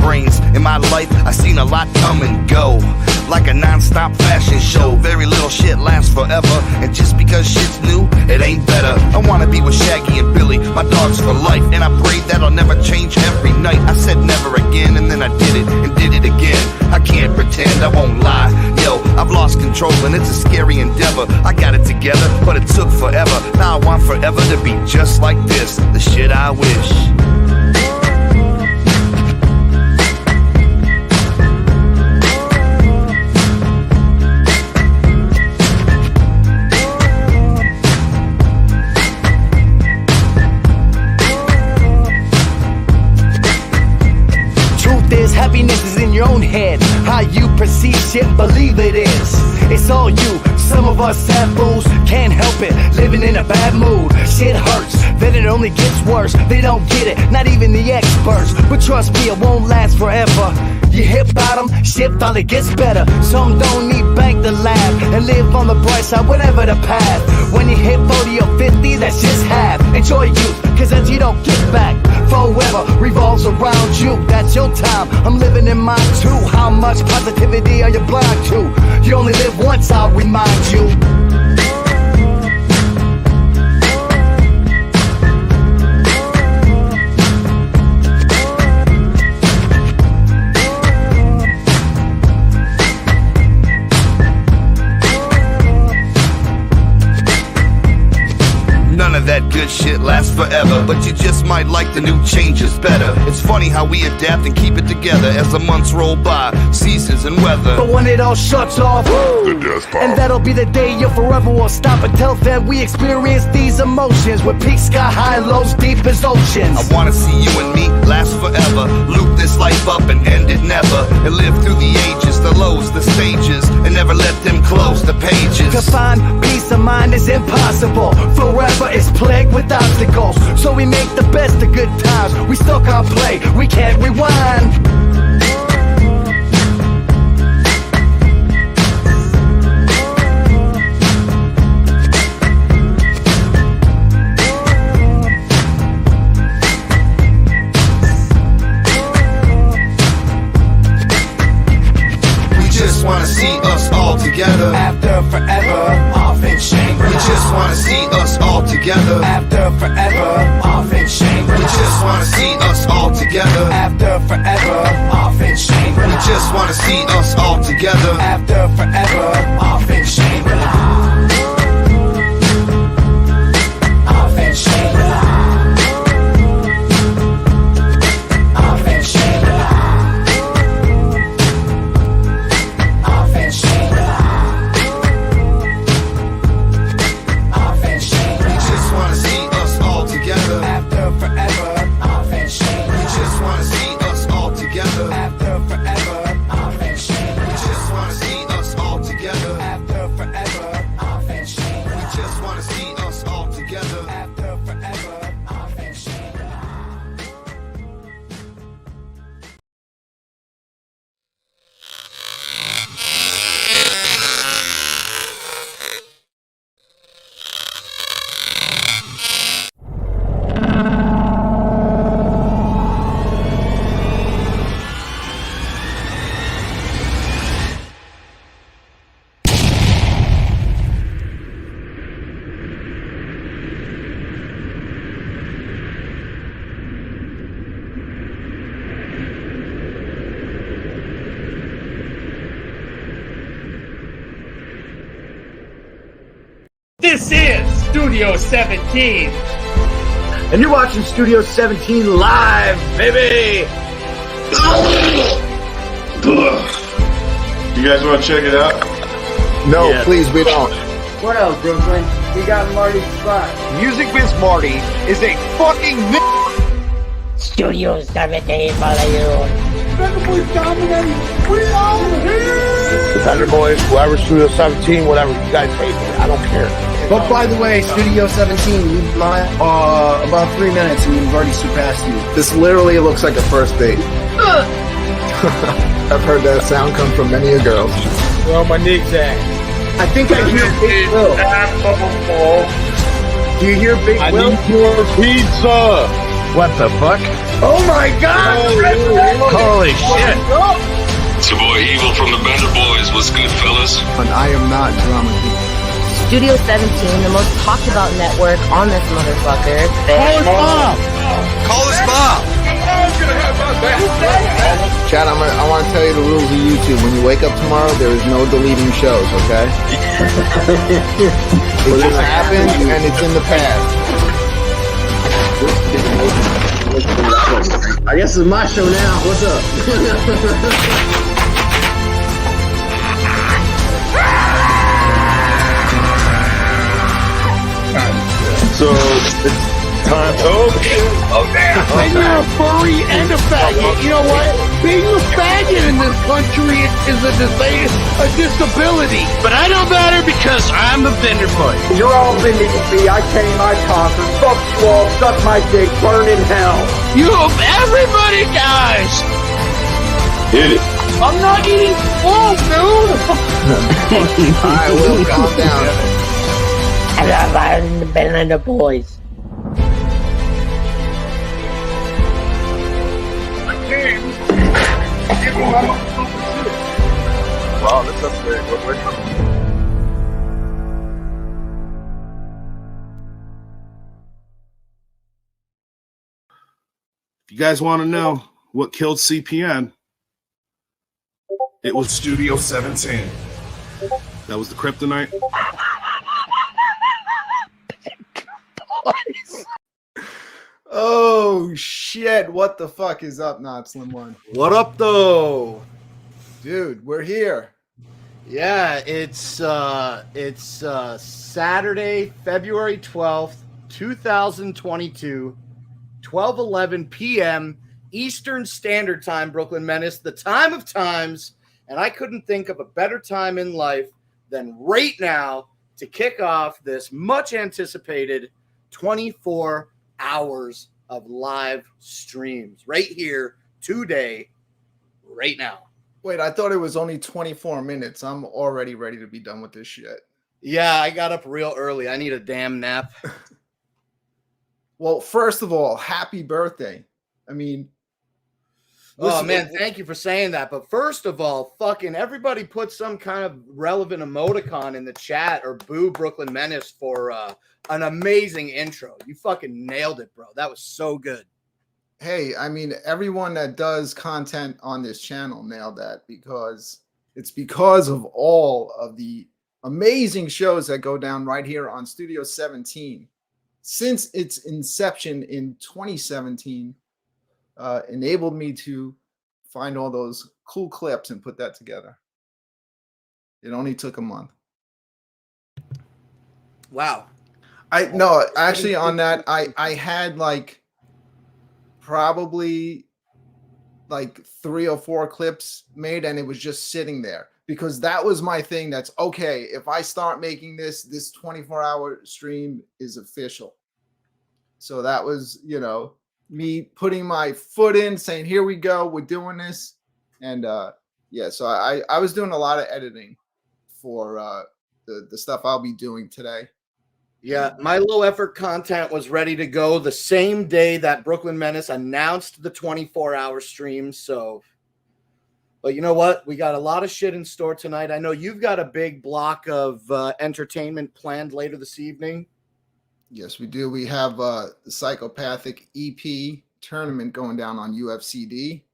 brains. In my life, I seen a lot come and go, like a non-stop fashion show. Very little shit lasts forever, and just because shit's new, it ain't better. I wanna be with Shaggy and Billy, my dogs for life, and I pray that I'll never change every night. I said never again, and then I did it, and did it again. I can't pretend, I won't lie. Yo, I've lost control, and it's a scary endeavor. I got it together, but it took forever. Now I want forever to be just like this, the shit I wish. Happiness is in your own head. How you perceive shit and believe it is. It's all you. Some of us sad fools can't help it, living in a bad mood. Shit hurts, then it only gets worse. They don't get it, not even the experts. But trust me, it won't last forever. You hit bottom, shit finally gets better. Some don't need bank to laugh and live on the bright side, whatever the path. When you hit 40 or 50, that's just half. Enjoy youth, cause that you don't get back. Forever revolves around you, that's your time. I'm living in mine too. How much positivity are you blind to? You only live once, I'll remind you. That good shit lasts forever, but you just might like the new changes better. It's funny how we adapt and keep it together as the months roll by, seasons and weather. But when it all shuts off, the death pop. And that'll be the day you forever will stop. Until then we experience these emotions with peaks sky high and lows deep as oceans. I wanna see you and me last forever, loop this life up and end it never, and live through the ages, the lows, the stages, and never let them close the pages. To find peace of mind is impossible. Forever is plagued with obstacles, so we make the best of good times. We still can't play, we can't rewind. We just wanna see us all together after forever, off in Shangri-La. We just wanna see us all together after forever, off in Shangri-La. We just wanna see us all together after forever, off in Shangri-La. We just wanna see us all together after forever, off in Shangri-La. Off in Shangri-La. Off in Shangri-La. Off in Shangri-La. Off in Shangri-La. We just wanna see us all together after forever, off in Shangri-La. We just wanna see us all together after forever, off in Shangri-La. We just wanna see us all together after forever, off in Shangri-La. We just wanna see us all together after forever, off in Shangri-La. This is Studio 17. And you're watching Studio 17 live, baby! You guys want to check it out? No, Yeah. please, we don't. What else, Brooklyn? We got Marty's spot. Music Biz Marty is a fucking Studio 17 Malayo. Thunder Boys, whoever Studio 17, whatever you guys hate, I don't care. But by the way, Studio 17, you might about 3 minutes and we've already surpassed you. This literally looks like a first date. I've heard that sound come from many a girl. Well, my nick's at. I think I hear Big Will. Do you hear Big I Will? need more pizza. What the fuck? Oh my God! Holy shit. It's your boy Evil from the Bender Boys. What's good, fellas? And I am not drama king. Studio 17, the most talked about network on this motherfucker. Call us Bob. Chad, I want to tell you the rules of YouTube. When you wake up tomorrow, there is no deleting shows, okay? It just happened, and it's in the past. I guess it's my show now. What's up? So it's time. Oh damn! And you're a furry and a faggot. You know what? Being a faggot in this country is a disability. But I know better because I'm a Bender boy. You're all beneath me. I came, I conquered. Fuck you all. Suck my dick. Burn in hell. Everybody dies. Hit it. I'm not eating food, dude. Alright, Will, calm down. And I'm the Bender Boys. Wow, that's upgrade. What? If you guys want to know what killed CPN, it was Studio 17. That was the kryptonite. Oh, shit. What the fuck is up, Notslim1? What up, though? Dude, we're here. Yeah, it's Saturday, February 12th, 2022, 12:11 p.m. Eastern Standard Time, Brooklyn Menace, the time of times, and I couldn't think of a better time in life than right now to kick off this much anticipated 24 hours of live streams right here today, right now. Wait, I thought it was only 24 minutes. I'm already ready to be done with this shit. Yeah, I got up real early. I need a damn nap. Well, first of all, happy birthday. I mean, oh, man, thank you for saying that. But first of all, fucking everybody put some kind of relevant emoticon in the chat or boo Brooklyn Menace for an amazing intro. You fucking nailed it, bro. That was so good. Hey, I mean, everyone that does content on this channel nailed that because it's because of all of the amazing shows that go down right here on Studio 17. Since its inception in 2017, enabled me to find all those cool clips and put that together. It only took a month. Wow. No, actually on that, I had like probably like 3 or 4 clips made and it was just sitting there because that was my thing. That's okay. If I start making this 24-hour stream is official. So that was, you know, me putting my foot in saying, here we go. We're doing this. And yeah, so I was doing a lot of editing for the stuff I'll be doing today. Yeah, my low effort content was ready to go the same day that Brooklyn Menace announced the 24-hour stream. So, but you know what? We got a lot of shit in store tonight. I know you've got a big block of entertainment planned later this evening. Yes, we do. We have the Psychopathic EP tournament going down on UFCD.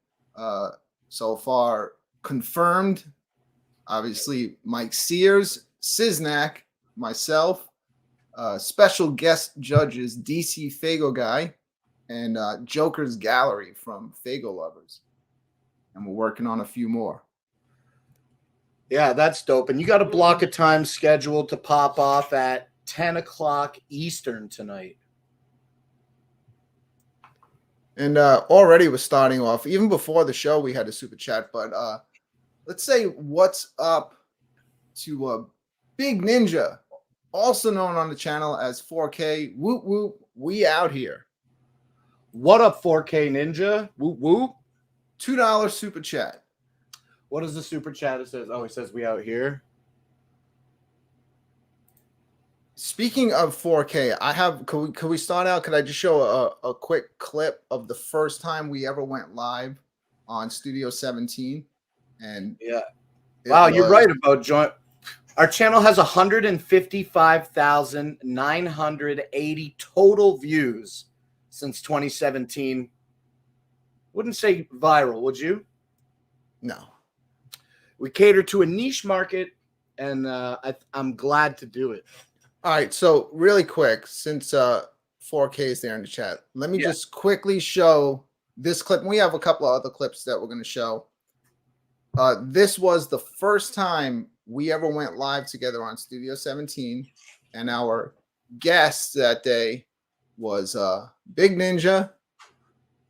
So far confirmed. Obviously, Mike Sears, Siznak, myself. Special guest judges DC Fago Guy and Joker's Gallery from Fago Lovers. And we're working on a few more. Yeah, that's dope. And you got a block of time scheduled to pop off at 10 o'clock Eastern tonight. And already we're starting off. Even before the show, we had a super chat. But let's say what's up to Big Ninja, also known on the channel as 4K. Whoop, whoop. We out here. What up, 4K Ninja? Whoop, whoop. $2 super chat. What does the super chat? It says, oh, it says we out here. Speaking of 4K, I have. Could we start out? Could I just show a quick clip of the first time we ever went live on Studio 17? And yeah, wow, you're right about joint. Our channel has 155,980 total views since 2017. Wouldn't say viral, would you? No. We cater to a niche market, and I'm glad to do it. All right, so really quick, since 4K is there in the chat, let me just quickly show this clip. We have a couple of other clips that we're going to show. This was the first time we ever went live together on Studio 17, and our guest that day was Big Ninja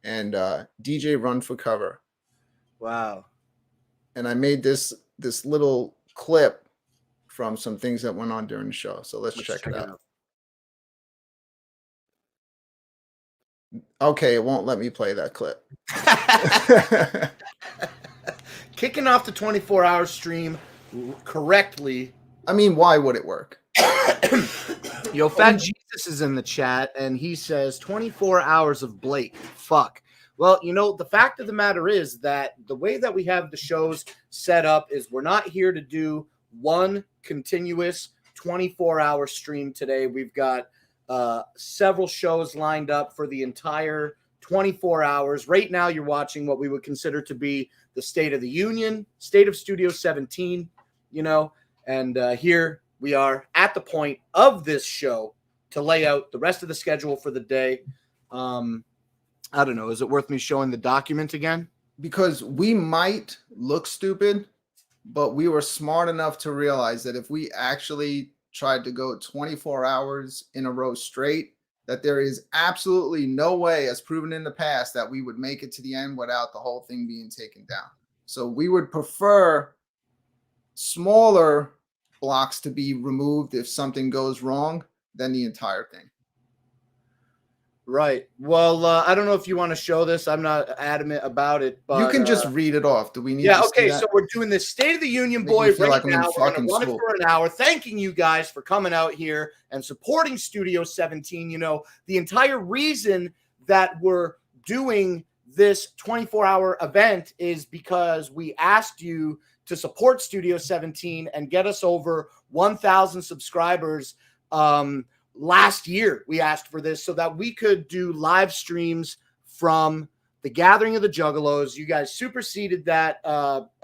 and DJ Run for Cover. Wow. And I made this little clip from some things that went on during the show. So let's check it out. Okay, it won't let me play that clip. Kicking off the 24-hour stream correctly. I mean, why would it work? Yo, Fat Jesus is in the chat, and he says 24 hours of Blake. Fuck. Well, you know, the fact of the matter is that the way that we have the shows set up is we're not here to do one continuous 24-hour stream today. We've got several shows lined up for the entire 24 hours. Right now, you're watching what we would consider to be the State of the Union, State of Studio 17, you know, and here we are at the point of this show to lay out the rest of the schedule for the day. I don't know. Is it worth me showing the document again? Because we might look stupid, but we were smart enough to realize that if we actually tried to go 24 hours in a row straight, that there is absolutely no way, as proven in the past, that we would make it to the end without the whole thing being taken down. So we would prefer smaller blocks to be removed if something goes wrong than the entire thing. Right. Well, I don't know if you want to show this. I'm not adamant about it, but you can just read it off. Do we need? Yeah. To okay. see that? So we're doing this State of the Union, boys, right like now. We're going to run it for an hour. Thanking you guys for coming out here and supporting Studio 17. You know, the entire reason that we're doing this 24-hour event is because we asked you to support Studio 17 and get us over 1,000 subscribers. Last year, we asked for this so that we could do live streams from the Gathering of the Juggalos. You guys superseded that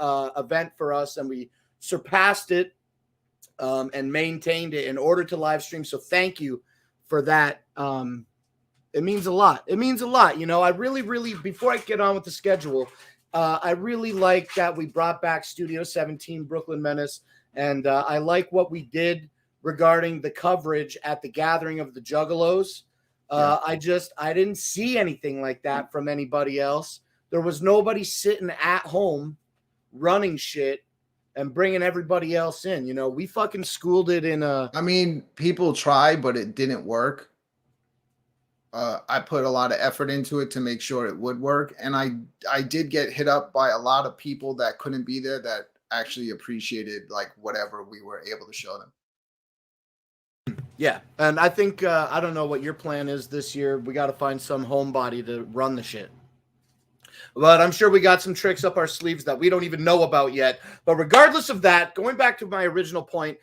event for us, and we surpassed it and maintained it in order to live stream. So thank you for that. It means a lot. It means a lot. You know, I really, before I get on with the schedule, I really like that we brought back Studio 17, BklynMenace, and I like what we did regarding the coverage at the Gathering of the Juggalos. I didn't see anything like that from anybody else. There was nobody sitting at home running shit and bringing everybody else in. You know, we fucking schooled it in a... I mean, people tried, but it didn't work. I put a lot of effort into it to make sure it would work. And I did get hit up by a lot of people that couldn't be there that actually appreciated like whatever we were able to show them. Yeah, and I think, I don't know what your plan is this year. We got to find some homebody to run the shit. But I'm sure we got some tricks up our sleeves that we don't even know about yet. But regardless of that, going back to my original point,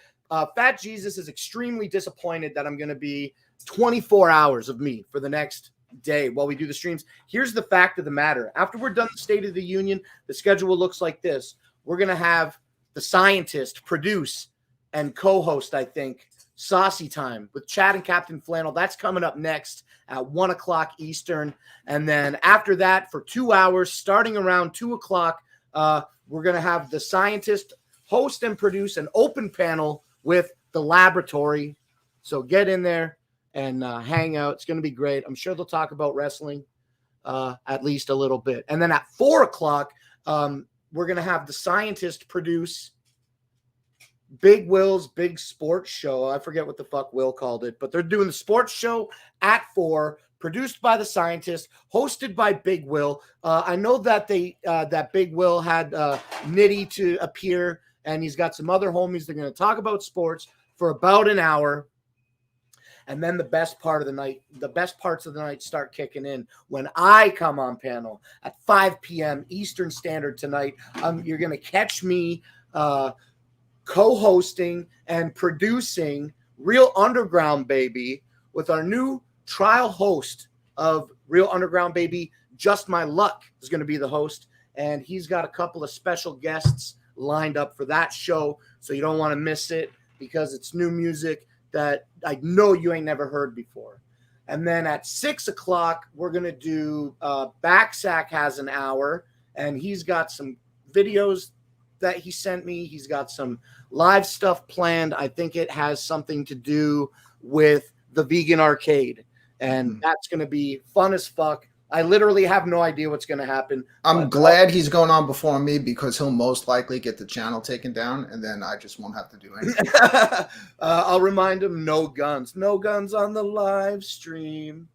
Fat Jesus is extremely disappointed that I'm going to be 24 hours of me for the next day while we do the streams. Here's the fact of the matter. After we're done the State of the Union, the schedule looks like this. We're going to have the scientist produce and co-host, I think, Saucy Time with Chad and Captain Flannel. That's coming up next at 1 o'clock Eastern. And then after that, for 2 hours, starting around 2 o'clock, we're going to have the scientist host and produce an open panel with the laboratory. So get in there and hang out. It's going to be great. I'm sure they'll talk about wrestling at least a little bit. And then at 4 o'clock, we're going to have the scientist produce Big Will's Big Sports Show. I forget what the fuck Will called it, but they're doing the sports show at 4, produced by the scientist, hosted by Big Will. I know that that Big Will had Nitty to appear, and he's got some other homies. They're going to talk about sports for about an hour. And then the best parts of the night start kicking in when I come on panel at 5 p.m. Eastern Standard tonight. You're going to catch me co-hosting and producing Real Underground Baby with our new trial host of Real Underground Baby. Just My Luck is going to be the host, and he's got a couple of special guests lined up for that show, so you don't want to miss it because it's new music that I know you ain't never heard before. And then at 6 o'clock, we're going to do Backsack has an hour, and he's got some videos that he sent me. He's got some live stuff planned. I think it has something to do with the vegan arcade, and that's going to be fun as fuck. I literally have no idea what's going to happen. I'm glad he's going on before me because he'll most likely get the channel taken down, and then I just won't have to do anything. I'll remind him, no guns on the live stream.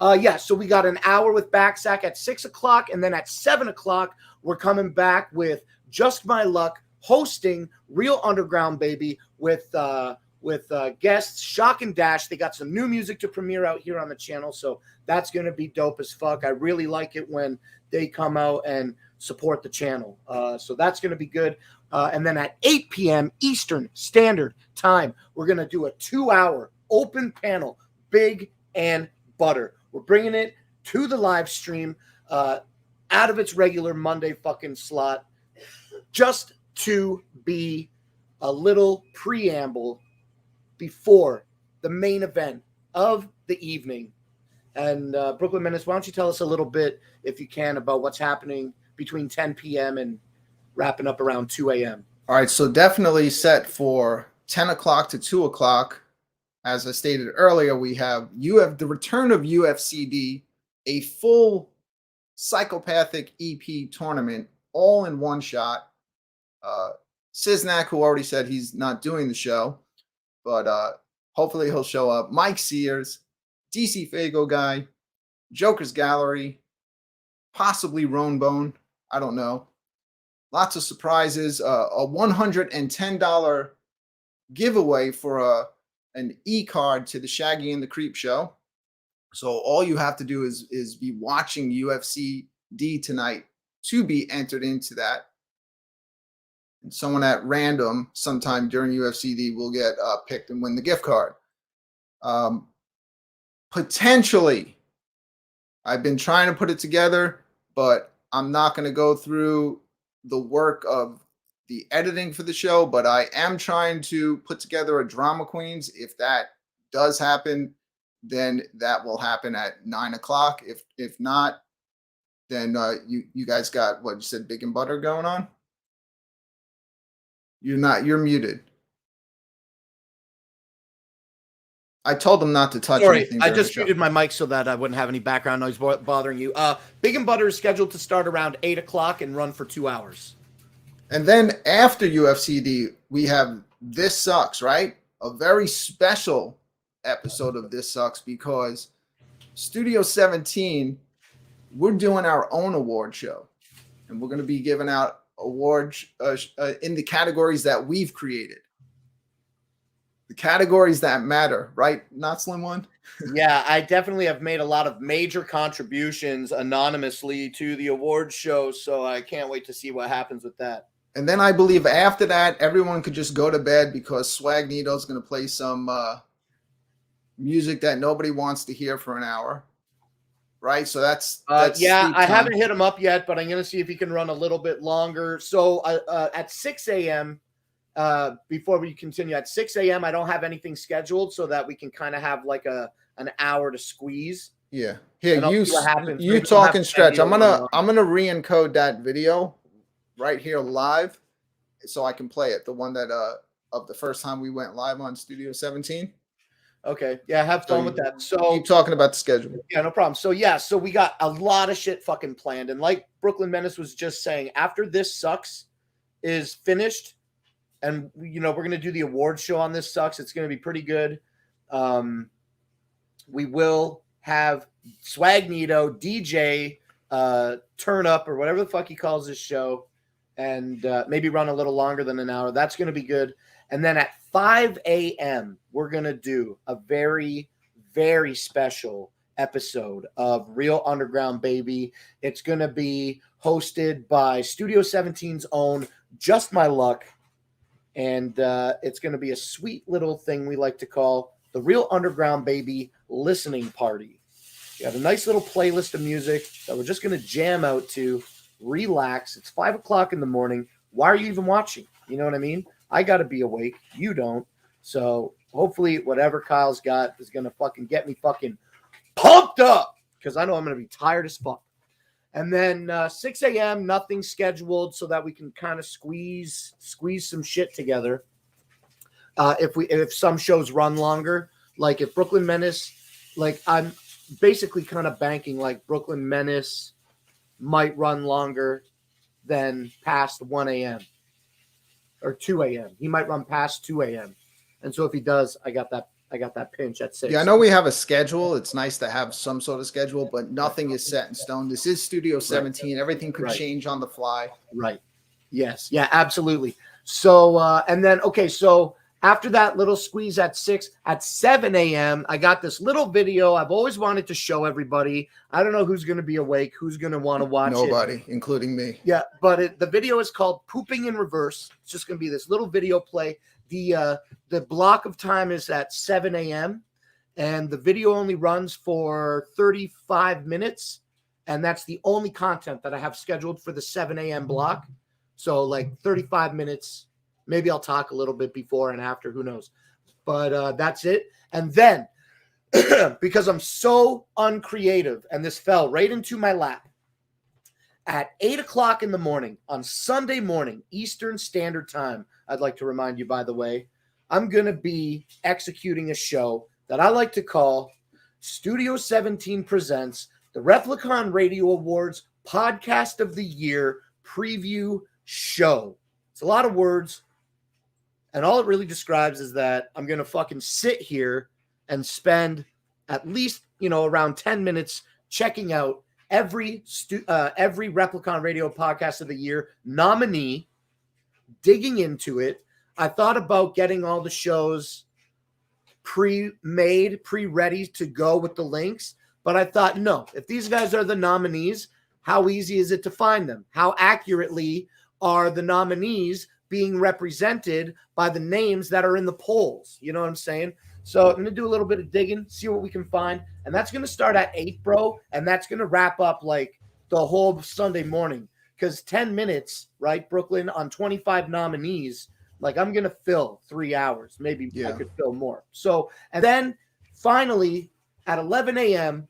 So we got an hour with Backsack at 6 o'clock, and then at 7 o'clock, we're coming back with Just My Luck hosting Real Underground Baby with guests Shock and Dash. They got some new music to premiere out here on the channel, so that's going to be dope as fuck. I really like it when they come out and support the channel. So that's going to be good. And then at 8 p.m. Eastern Standard Time, we're going to do a 2-hour open panel, Big and Butter. We're bringing it to the live stream out of its regular Monday fucking slot just to be a little preamble before the main event of the evening. And BklynMenace, why don't you tell us a little bit, if you can, about what's happening between 10 p.m. and wrapping up around 2 a.m. All right, so definitely set for 10 o'clock to 2 o'clock. As I stated earlier, we have the return of UFCD, a full psychopathic EP tournament, all in one shot. Siznak, who already said he's not doing the show, but hopefully he'll show up. Mike Sears, DC Fago Guy, Joker's Gallery, possibly Roan Bone. I don't know. Lots of surprises. A $110 giveaway for an e-card to the Shaggy and the Creep show. So all you have to do is be watching UFCD tonight to be entered into that. And someone at random sometime during UFCD will get picked and win the gift card. Potentially, I've been trying to put it together, but I'm not going to go through the work of the editing for the show, but I am trying to put together a Drama Queens. If that does happen, then that will happen at 9 o'clock. If not, then you guys got what you said, Big and Butter going on? You're muted. I told them not to touch anything. I just muted my mic so that I wouldn't have any background noise bothering you. Big and Butter is scheduled to start around 8 o'clock and run for 2 hours. And then after UFCD, we have This Sucks, right? A very special episode of This Sucks because Studio 17, we're doing our own award show. And we're going to be giving out awards in the categories that we've created. The categories that matter, right? Notslim1? Yeah, I definitely have made a lot of major contributions anonymously to the awards show, so I can't wait to see what happens with that. And then I believe after that, everyone could just go to bed because Swagnito's going to play some music that nobody wants to hear for an hour. Right? So that's yeah, I haven't hit him up yet, but I'm going to see if he can run a little bit longer. So at 6 a.m., before we continue, at 6 a.m., I don't have anything scheduled so that we can kind of have like an hour to squeeze. Yeah. Here, you talk and stretch. I'm gonna re-encode that video right here live so I can play it. The one that of the first time we went live on Studio 17. Okay. Yeah, have fun with that. So keep talking about the schedule. Yeah, no problem. So yeah, so we got a lot of shit fucking planned. And like BklynMenace was just saying, after This Sucks is finished, and we're going to do the awards show on This Sucks. It's going to be pretty good. We will have Swagnito, DJ, Turn Up, or whatever the fuck he calls this show. and maybe run a little longer than an hour. That's going to be good. And then at 5 a.m., we're going to do a very, very special episode of Real Underground Baby. It's going to be hosted by Studio 17's own Just My Luck. And it's going to be a sweet little thing we like to call the Real Underground Baby Listening Party. We got a nice little playlist of music that we're just going to jam out to, relax. It's 5 o'clock in the morning. Why are you even watching? You know what I mean? I got to be awake. You don't. So hopefully whatever Kyle's got is going to fucking get me fucking pumped up, because I know I'm going to be tired as fuck. And then 6 a.m., nothing scheduled, so that we can kind of squeeze some shit together. If some shows run longer, like if BklynMenace, like I'm basically kind of banking like BklynMenace might run longer than past 1 a.m. or 2 a.m. He might run past 2 a.m. And so if he does, I got that pinch at 6. Yeah, I know we have a schedule. It's nice to have some sort of schedule, but nothing is set in stone. This is Studio 17. Right. Everything could change on the fly. Right. Yes. Yeah, absolutely. So, and then, okay, so after that little squeeze at 6, at 7 a.m., I got this little video I've always wanted to show everybody. I don't know who's going to be awake, who's going to want to watch it. Nobody, including me. Yeah, but the video is called Pooping in Reverse. It's just going to be this little video play. The block of time is at 7 a.m., and the video only runs for 35 minutes, and that's the only content that I have scheduled for the 7 a.m. block. So like 35 minutes. Maybe I'll talk a little bit before and after, who knows. But that's it. And then, because I'm so uncreative, and this fell right into my lap, at 8 o'clock in the morning on Sunday morning, Eastern Standard Time, I'd like to remind you, by the way, I'm going to be executing a show that I like to call Studio 17 Presents the Replicon Radio Awards Podcast of the Year Preview Show. It's a lot of words. And all it really describes is that I'm going to fucking sit here and spend at least, around 10 minutes checking out every Replicon Radio Podcast of the Year nominee, digging into it. I thought about getting all the shows pre-made, pre-ready to go with the links, but I thought, no, if these guys are the nominees, how easy is it to find them? How accurately are the nominees being represented by the names that are in the polls? You know what I'm saying? So I'm going to do a little bit of digging, see what we can find. And that's going to start at 8, bro. And that's going to wrap up like the whole Sunday morning. Because 10 minutes, right, Brooklyn, on 25 nominees, like I'm going to fill 3 hours. Maybe I could fill more. So, and then finally at 11 a.m.,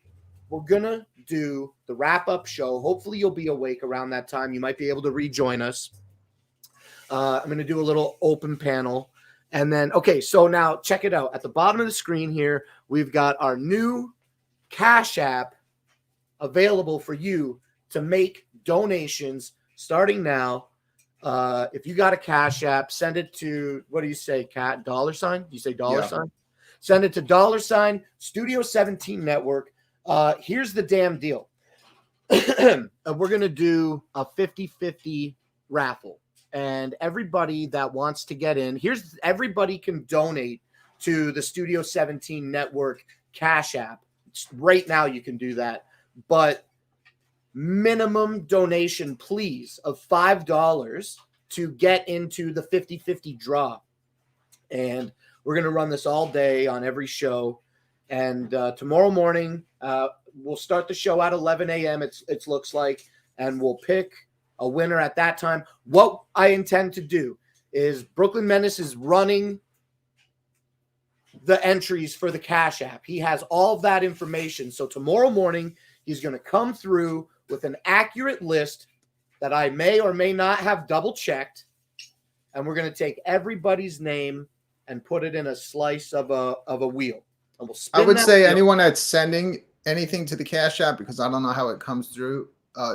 we're going to do the wrap-up show. Hopefully you'll be awake around that time. You might be able to rejoin us. I'm going to do a little open panel. And then, okay, so now check it out. At the bottom of the screen here, we've got our new Cash App available for you to make donations starting now. If you got a Cash App, send it to, what do you say, Cat? $? You say $? Send it to $ Studio 17 Network. Here's the damn deal. We're going to do a 50-50 raffle. And everybody that wants to get in, everybody can donate to the Studio 17 Network Cash App. Right now you can do that. But minimum donation, please, of $5 to get into the 50-50 draw. And we're going to run this all day on every show. And tomorrow morning, we'll start the show at 11 a.m., it looks like, and we'll pick a winner at that time. What I intend to do is BklynMenace is running the entries for the Cash App. He has all of that information. So tomorrow morning, he's going to come through with an accurate list that I may or may not have double checked. And we're going to take everybody's name and put it in a slice of a wheel. And we'll spin I would say wheel. Anyone that's sending anything to the Cash App, because I don't know how it comes through,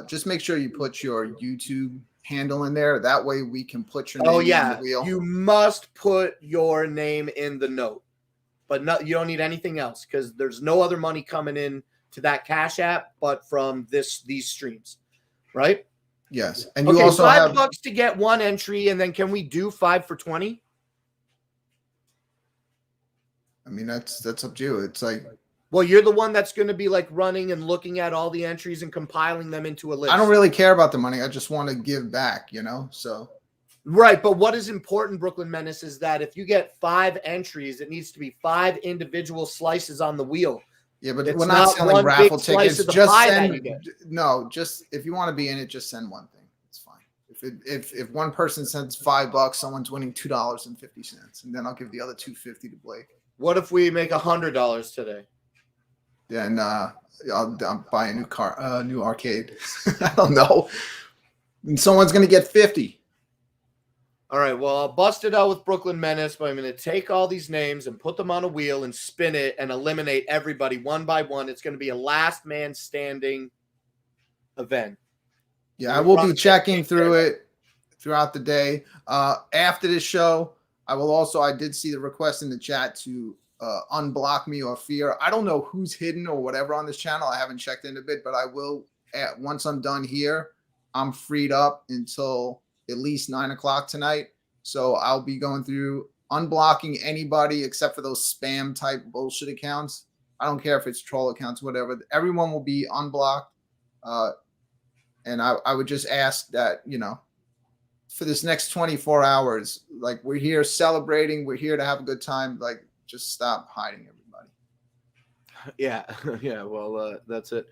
just make sure you put your YouTube handle in there. That way we can put your name in the wheel. You must put your name in the note. But no, you don't need anything else, because there's no other money coming in to that Cash App but from these streams. Right? Yes, and you Okay, also have $5 to get one entry, and then can we do 5 for 20? I mean, that's up to you. It's like, well, you're the one that's going to be like running and looking at all the entries and compiling them into a list. I don't really care about the money. I just want to give back, so. Right, but what is important, Brooklyn Menace, is that if you get 5 entries, it needs to be 5 individual slices on the wheel. Yeah, but it's we're not selling one raffle big slice tickets. of the Just pie send. that you get. No, just if you want to be in it, just send one thing. It's fine. If one person sends $5, someone's winning $2.50, and then I'll give the other $2.50 to Blake. What if we make $100 today? Then I'll buy a new car, new arcade. I don't know. And someone's gonna get 50. All right, well, I'll bust it out with Brooklyn Menace, but I'm going to take all these names and put them on a wheel and spin it and eliminate everybody one by one. It's going to be a last man standing event. Yeah, I will be checking through it throughout the day. After this show, I did see the request in the chat to unblock me or fear. I don't know who's hidden or whatever on this channel. I haven't checked in a bit, but I will, once I'm done here, I'm freed up until at least 9 o'clock tonight. So I'll be going through unblocking anybody except for those spam type bullshit accounts. I don't care if it's troll accounts, whatever. Everyone will be unblocked. And I would just ask that, for this next 24 hours, like, we're here celebrating. We're here to have a good time. Like, just stop hiding everybody. Yeah. Yeah. Well, that's it.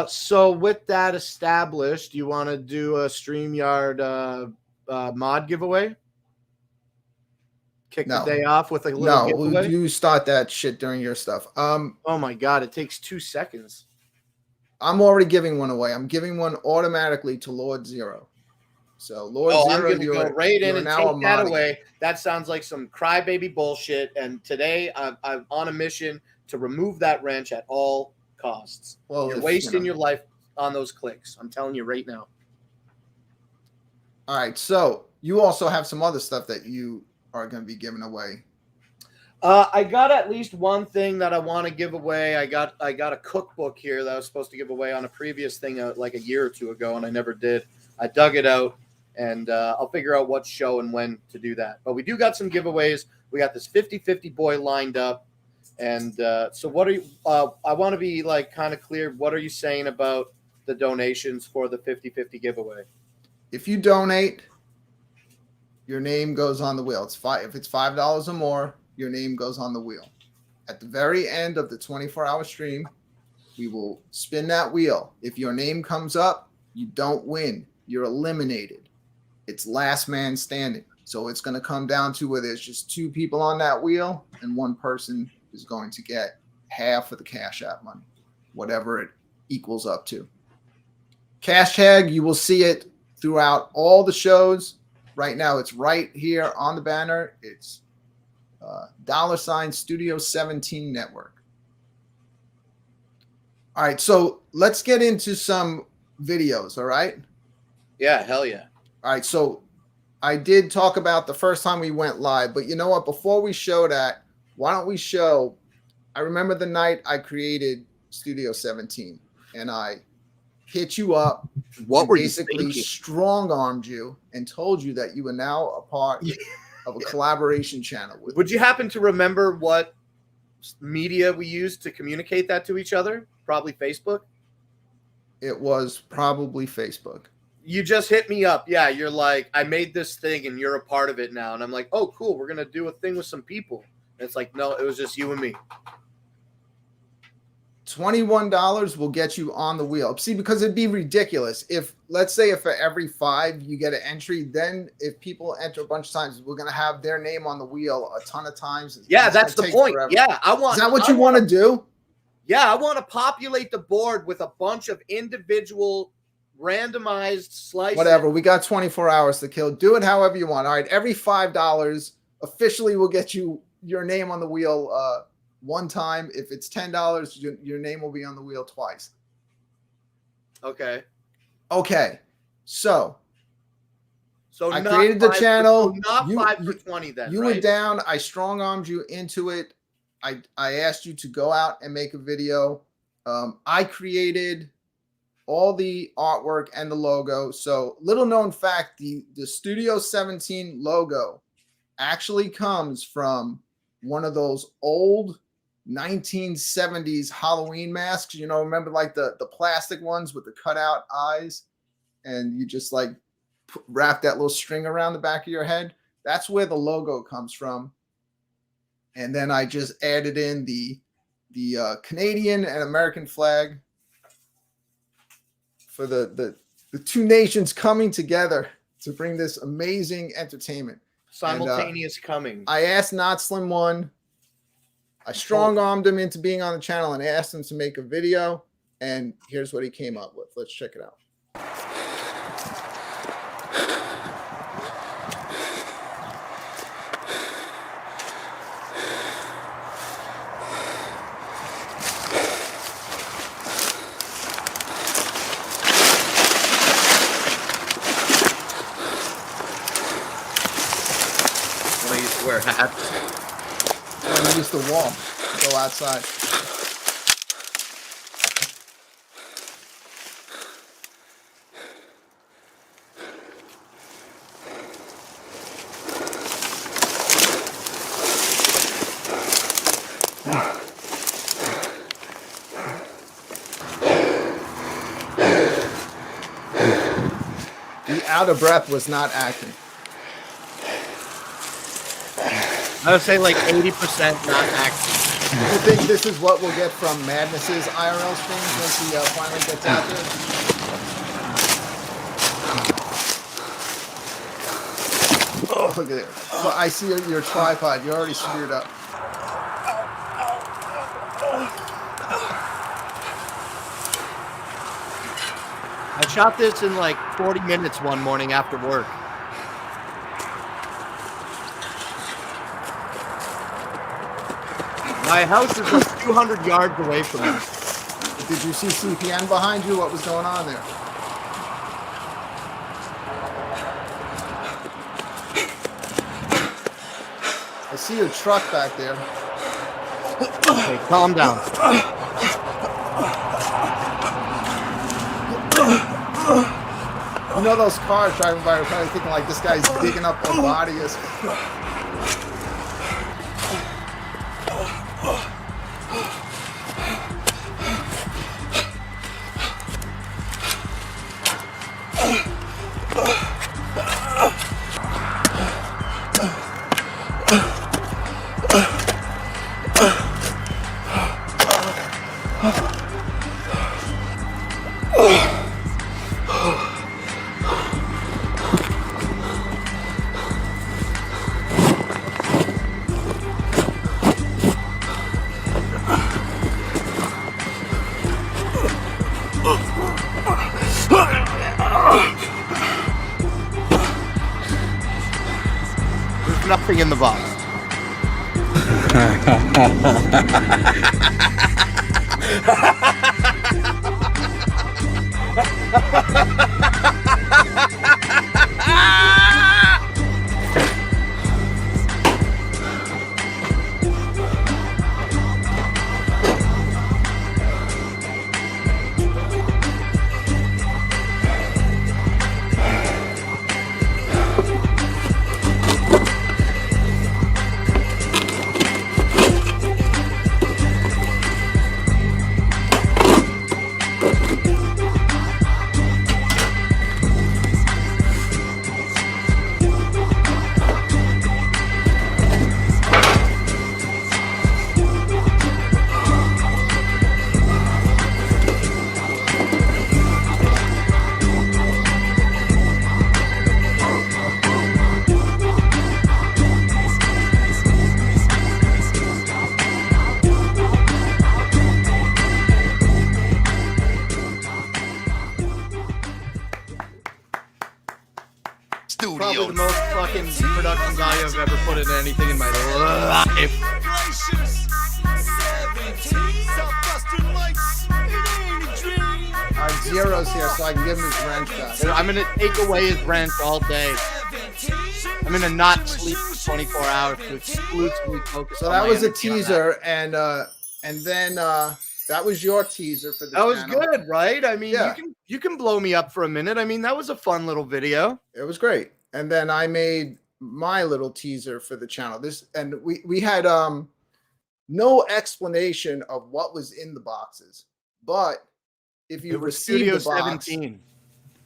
So with that established, you want to do a StreamYard mod giveaway? Kick the day off with a little giveaway? You start that shit during your stuff. Oh my God, it takes 2 seconds. I'm already giving one away. I'm giving one automatically to Lord Zero. So Lord Zero, I'm gonna go right in and take that away. That sounds like some crybaby bullshit. And today I'm on a mission to remove that wrench at all costs. Well, you're wasting your life on those clicks. I'm telling you right now. All right. So you also have some other stuff that you are going to be giving away. I got at least one thing that I want to give away. I got a cookbook here that I was supposed to give away on a previous thing like a year or two ago, and I never did. I dug it out, and I'll figure out what show and when to do that. But we do got some giveaways. We got this 50-50 boy lined up. And so what are you, I want to be like kind of clear. What are you saying about the donations for the 50-50 giveaway? If you donate, your name goes on the wheel. If it's $5 or more, your name goes on the wheel. At the very end of the 24-hour stream, we will spin that wheel. If your name comes up, you don't win. You're eliminated. It's last man standing. So it's going to come down to where there's just 2 people on that wheel and one person is going to get half of the Cash App money, whatever it equals up to. Cash tag, you will see it throughout all the shows. Right now, it's right here on the banner. It's $ Studio 17 Network. All right, so let's get into some videos, all right? Yeah, hell yeah. All right, so I did talk about the first time we went live, but you know what? Before we show that, why don't we show, I remember the night I created Studio 17 and I hit you up. What were basically you strong-armed you and told you that you were now a part of a collaboration channel. Would you happen to remember what media we used to communicate that to each other? Probably Facebook? It was probably Facebook. You just hit me up. Yeah, you're like, I made this thing and you're a part of it now. And I'm like, oh, cool. We're going to do a thing with some people. And it's like, no, it was just you and me. $21 will get you on the wheel. See, because it'd be ridiculous if, let's say, if for every 5 you get an entry, then if people enter a bunch of times, we're gonna have their name on the wheel a ton of times. Yeah, that's the point. Forever. Yeah, I want. Is that what you want to do? Yeah, I want to populate the board with a bunch of individual, randomized slices. Whatever. We got 24 hours to kill. Do it however you want. All right, every $5 officially will get you your name on the wheel. One time. If it's $10, your name will be on the wheel twice. Okay. So I created the channel. Not 5 for 20 then. You right? were down. I strong-armed you into it. I asked you to go out and make a video. I created all the artwork and the logo. So little known fact, the Studio 17 logo actually comes from one of those old 1970s Halloween masks. You know, remember like the plastic ones with the cutout eyes, and you just like wrap that little string around the back of your head. That's where the logo comes from. And then I just added in the Canadian and American flag for the two nations coming together to bring this amazing entertainment. Simultaneous coming. I asked Notslim1. I strong-armed him into being on the channel and asked him to make a video. And here's what he came up with. Let's check it out. Wear hats. And use the wall. Go outside. The out of breath was not acting. I would say like 80% not acting. You think this is what we'll get from Madness's IRL streams once he finally gets out there? Oh, look at it. So I see your tripod. You're already screwed up. I shot this in like 40 minutes one morning after work. My house is like 200 yards away from me. Did you see CPN behind you? What was going on there? I see your truck back there. Okay, calm down. You know those cars driving by are probably thinking like this guy's digging up a body. There's nothing in the box. Probably the most fucking production value I've ever put into anything in my life. Alright, Zero's here, so I can give him his wrench back. I'm gonna take away his wrench all day. I'm gonna not sleep for 24 hours to exclusively focus So on that my was a energy on teaser, and then That was your teaser for the That was channel. good, right? I mean, Yeah. you can blow me up for a minute. I mean, that was a fun little video. It was great. And then I made my little teaser for the channel. And we had no explanation of what was in the boxes. But if you received Studio the box, 17.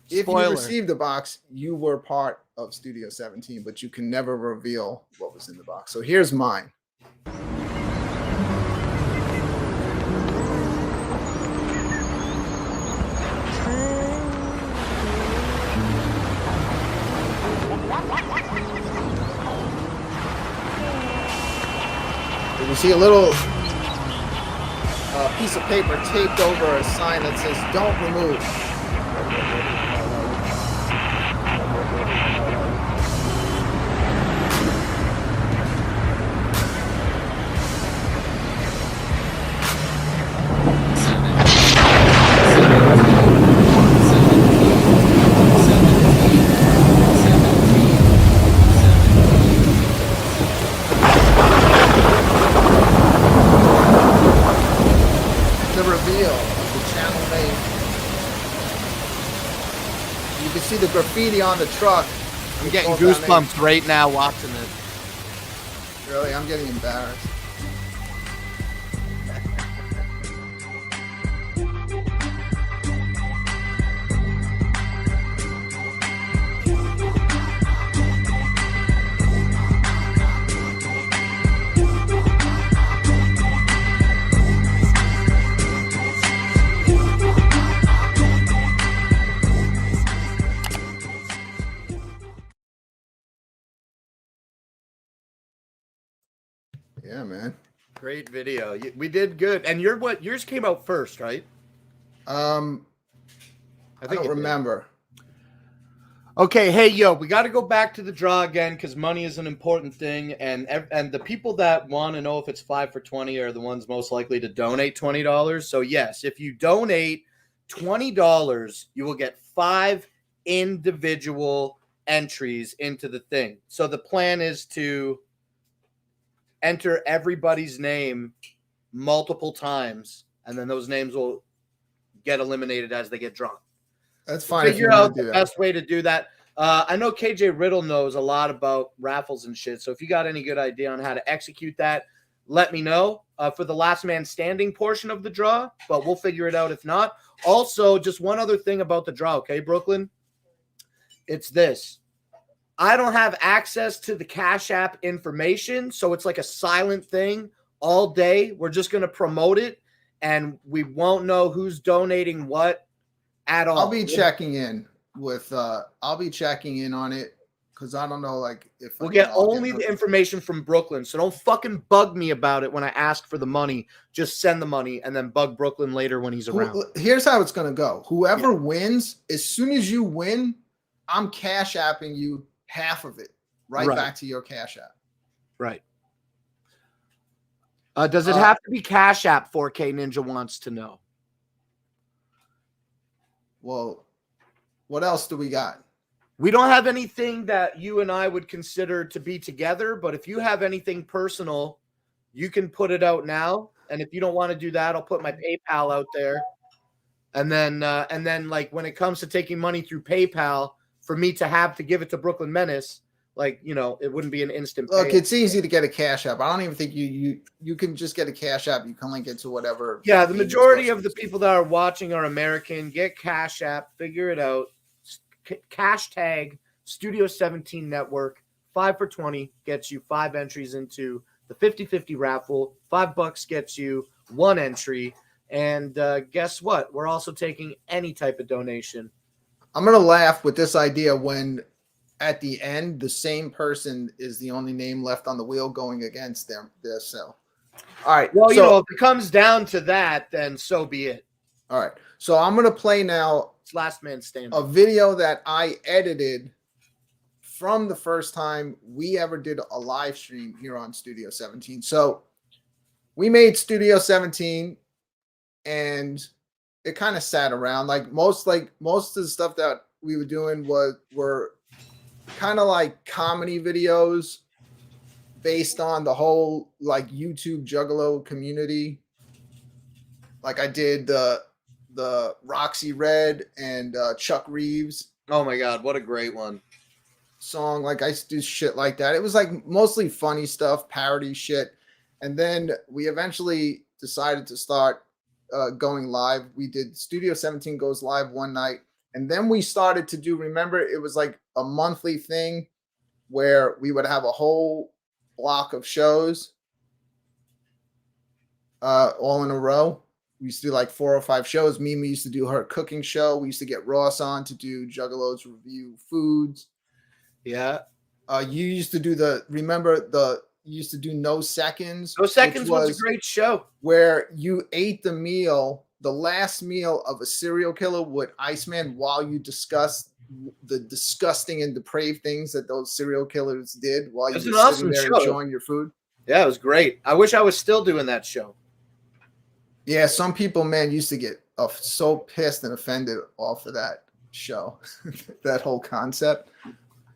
if you Spoiler. received the box, you were part of Studio 17, but you can never reveal what was in the box. So here's mine. You see a little piece of paper taped over a sign that says "Don't remove." See the graffiti on the truck. I'm getting goosebumps right now watching this. Really, I'm getting embarrassed. Yeah, man. Great video. We did good. And yours came out first, right? I don't remember. Okay, hey yo, we got to go back to the draw again because money is an important thing, and the people that want to know if it's 5 for 20 are the ones most likely to donate $20. So yes, if you donate $20, you will get 5 individual entries into the thing. So the plan is to enter everybody's name multiple times, and then those names will get eliminated as they get drawn. That's fine. Figure out the best way to do that. I know KJ Riddle knows a lot about raffles and shit, so if you got any good idea on how to execute that, let me know for the last man standing portion of the draw, but we'll figure it out if not. Also, just one other thing about the draw, okay, Brooklyn? It's this. I don't have access to the Cash App information, so it's like a silent thing all day. We're just going to promote it, and we won't know who's donating what at all. I'll be checking in with I'll be checking in on it because I don't know, like, if we'll get only the information from Brooklyn. So don't fucking bug me about it when I ask for the money. Just send the money and then bug Brooklyn later when he's around. Here's how it's going to go. Whoever wins, as soon as you win, I'm Cash Apping you half of it right back to your Cash App. Right. Does it have to be Cash App? 4K Ninja wants to know. Well, what else do we got? We don't have anything that you and I would consider to be together, but if you have anything personal, you can put it out now. And if you don't want to do that, I'll put my PayPal out there. And then like when it comes to taking money through PayPal, for me to have to give it to BklynMenace, like, you know, it wouldn't be an instant Look, pay. it's easy to get a Cash App. I don't even think you can just get a Cash App. You can link it to whatever. Yeah, the majority of the people that are watching are American. Get Cash App, figure it out. Cash tag Studio 17 Network. 5 for 20 gets you 5 entries into the 50-50 raffle. $5 gets you 1 entry. And guess what? We're also taking any type of donation. I'm going to laugh with this idea when at the end, the same person is the only name left on the wheel going against their cell. All right. Well, you know, if it comes down to that, then so be it. All right. So I'm going to play now it's last man standing. A video that I edited from the first time we ever did a live stream here on Studio 17. So we made Studio 17 and it kind of sat around. Like most of the stuff that we were doing were kind of like comedy videos based on the whole like YouTube Juggalo community. Like I did the Roxy Red and Chuck Reeves. Oh my God, what a great one. Song. Like I used to do shit like that. It was like mostly funny stuff, parody shit. And then we eventually decided to start going live. We did Studio 17 goes live one night. And then we started to do, remember, it was like a monthly thing where we would have a whole block of shows all in a row. We used to do like 4 or 5 shows. Mimi used to do her cooking show. We used to get Ross on to do Juggalos Review Foods. Yeah. You used to do you used to do No Seconds. No Seconds was a great show. Where you ate the meal, the last meal of a serial killer with Iceman while you discussed the disgusting and depraved things that those serial killers did while you were sitting there enjoying your food. Yeah, it was great. I wish I was still doing that show. Yeah, some people, man, used to get so pissed and offended off of that show, that whole concept.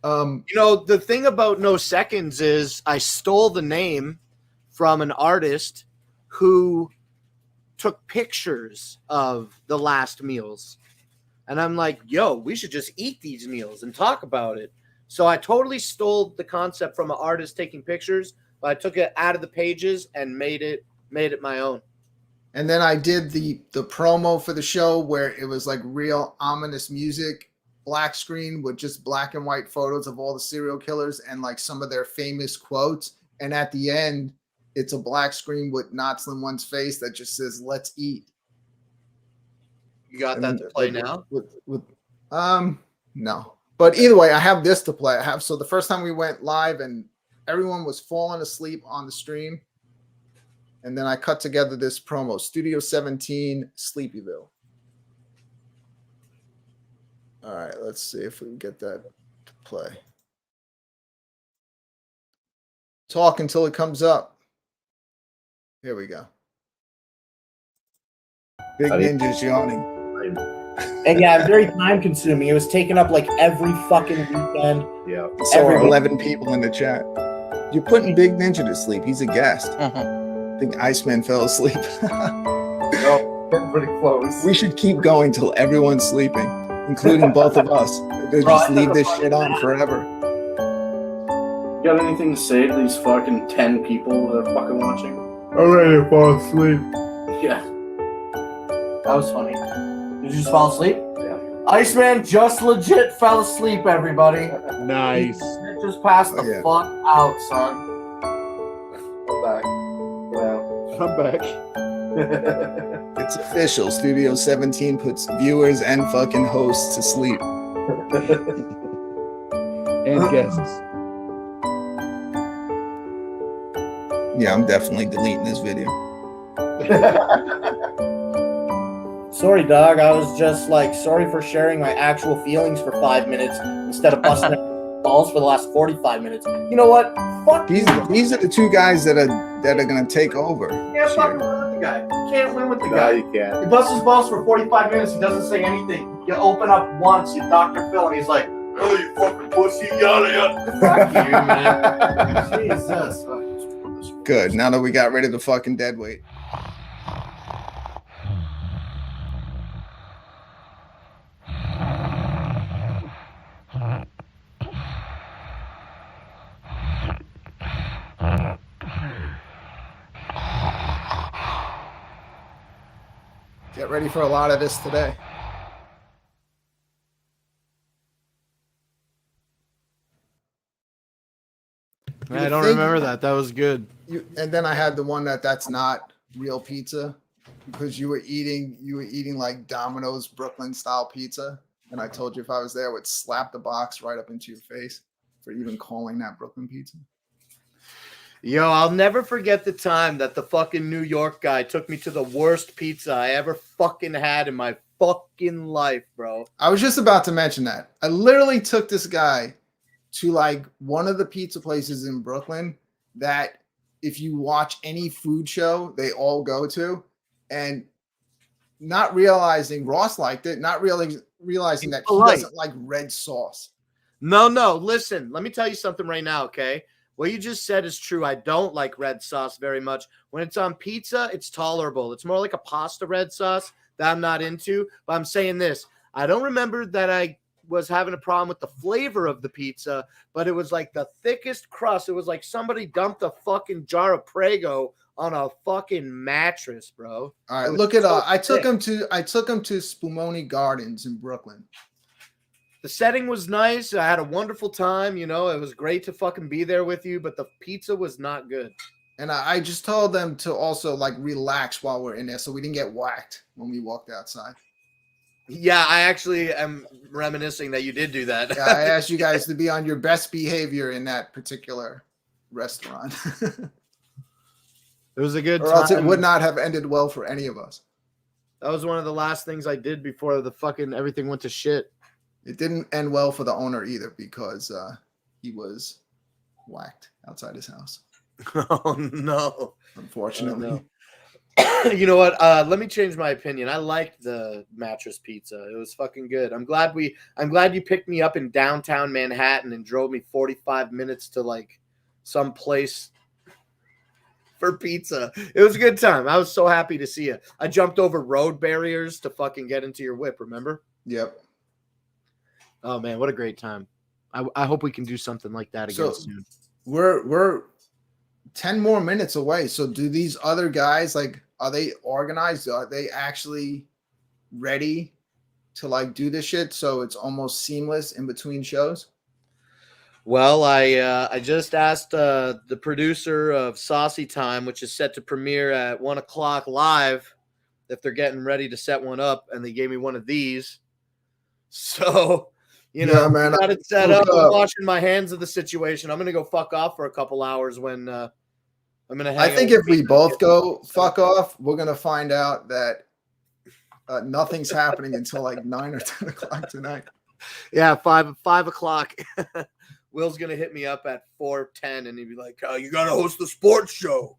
You know, the thing about No Seconds is I stole the name from an artist who took pictures of the last meals. And I'm like, yo, we should just eat these meals and talk about it. So I totally stole the concept from an artist taking pictures, but I took it out of the pages and made it my own. And then I did the promo for the show where it was like real ominous music, black screen with just black and white photos of all the serial killers and like some of their famous quotes. And at the end, it's a black screen with Notslim1's face that just says, "Let's eat." You got that to play now? No. But either way, I have this to play. So the first time we went live and everyone was falling asleep on the stream. And then I cut together this promo, Studio 17, Sleepyville. All right, let's see if we can get that to play. Talk until it comes up. Here we go. Big Ninja's yawning. And yeah, very time consuming. It was taken up like every fucking weekend. Yeah. So are 11 people in the chat. You're putting Big Ninja to sleep. He's a guest. I think Iceman fell asleep. Oh, getting pretty close. We should keep going till everyone's sleeping, including both of us. They just leave this shit on forever. You got anything to say to these fucking 10 people that are fucking watching? I'm ready to fall asleep. Yeah. That was funny. Did you just fall asleep? Yeah. Iceman just legit fell asleep, everybody. Nice. Just passed the fuck out, son. I'm back. Wow. I'm back. It's official. Studio 17 puts viewers and fucking hosts to sleep. And guests. Yeah, I'm definitely deleting this video. Sorry, dog. I was just like, sorry for sharing my actual feelings for 5 minutes instead of busting balls for the last 45 minutes. You know what? Fuck these are the two guys that are gonna take over. You can't fucking win with the guy. You can't win with the guy. No, you can't. He busts his balls for 45 minutes. He doesn't say anything. You open up once, you Dr. Phil, and he's like, "Oh, you fucking pussy, yada yada." Fuck you, man. Jesus. Good. Now that we got rid of the fucking dead weight. Get ready for a lot of this today. I don't remember that. That was good. And then I had the one that's not real pizza because you were eating like Domino's Brooklyn style pizza. And I told you if I was there, I would slap the box right up into your face for even calling that Brooklyn pizza. Yo, I'll never forget the time that the fucking New York guy took me to the worst pizza I ever fucking had in my fucking life, bro. I was just about to mention that. I literally took this guy to like one of the pizza places in Brooklyn that if you watch any food show, they all go to, and not realizing Ross liked it, not really realizing that he doesn't like red sauce. No, listen, let me tell you something right now, okay? What you just said is true. I don't like red sauce very much. When it's on pizza, it's tolerable. It's more like a pasta red sauce that I'm not into. But I'm saying this. I don't remember that I was having a problem with the flavor of the pizza, but it was like the thickest crust. It was like somebody dumped a fucking jar of Prego on a fucking mattress, bro. All right, look at I took him to Spumoni Gardens in Brooklyn. The setting was nice. I had a wonderful time. You know, it was great to fucking be there with you, but the pizza was not good. And I just told them to also like relax while we're in there so we didn't get whacked when we walked outside. Yeah, I actually am reminiscing that you did do that. Yeah, I asked you guys to be on your best behavior in that particular restaurant. It was a good or time. else it would not have ended well for any of us. That was one of the last things I did before the fucking everything went to shit. It didn't end well for the owner either because he was whacked outside his house. Oh no! Unfortunately. Oh, no. You know what? Let me change my opinion. I liked the mattress pizza. It was fucking good. I'm glad you picked me up in downtown Manhattan and drove me 45 minutes to like some place for pizza. It was a good time. I was so happy to see you. I jumped over road barriers to fucking get into your whip. Remember? Yep. Oh man, what a great time! I hope we can do something like that again soon. We're 10 more minutes away. So do these other guys like are they organized? Are they actually ready to like do this shit so it's almost seamless in between shows? Well, I just asked the producer of Saucy Time, which is set to premiere at 1:00 live, if they're getting ready to set one up, and they gave me one of these. So. You know, yeah, man, got it set up. I'm washing my hands of the situation. I'm gonna go fuck off for a couple hours when I'm gonna. I think if we both go fuck off, we're gonna find out that nothing's happening until like 9 or 10 o'clock tonight. Yeah, 5 o'clock. Will's gonna hit me up at 4:10, and he'd be like, "Oh, you gotta host the sports show."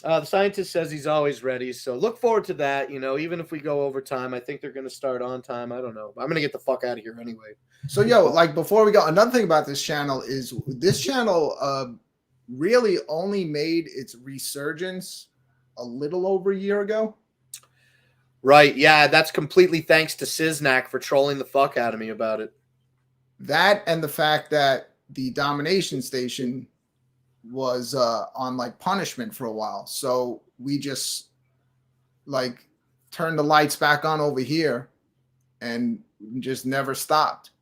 The scientist says he's always ready, so look forward to that. You know, even if we go over time, I think they're going to start on time. I don't know. I'm going to get the fuck out of here anyway. So, yo, like before we go, another thing about this channel is this channel really only made its resurgence a little over a year ago. Right. Yeah, that's completely thanks to Siznak for trolling the fuck out of me about it. That and the fact that the Domination Station was on like punishment for a while, so we just like turned the lights back on over here and just never stopped.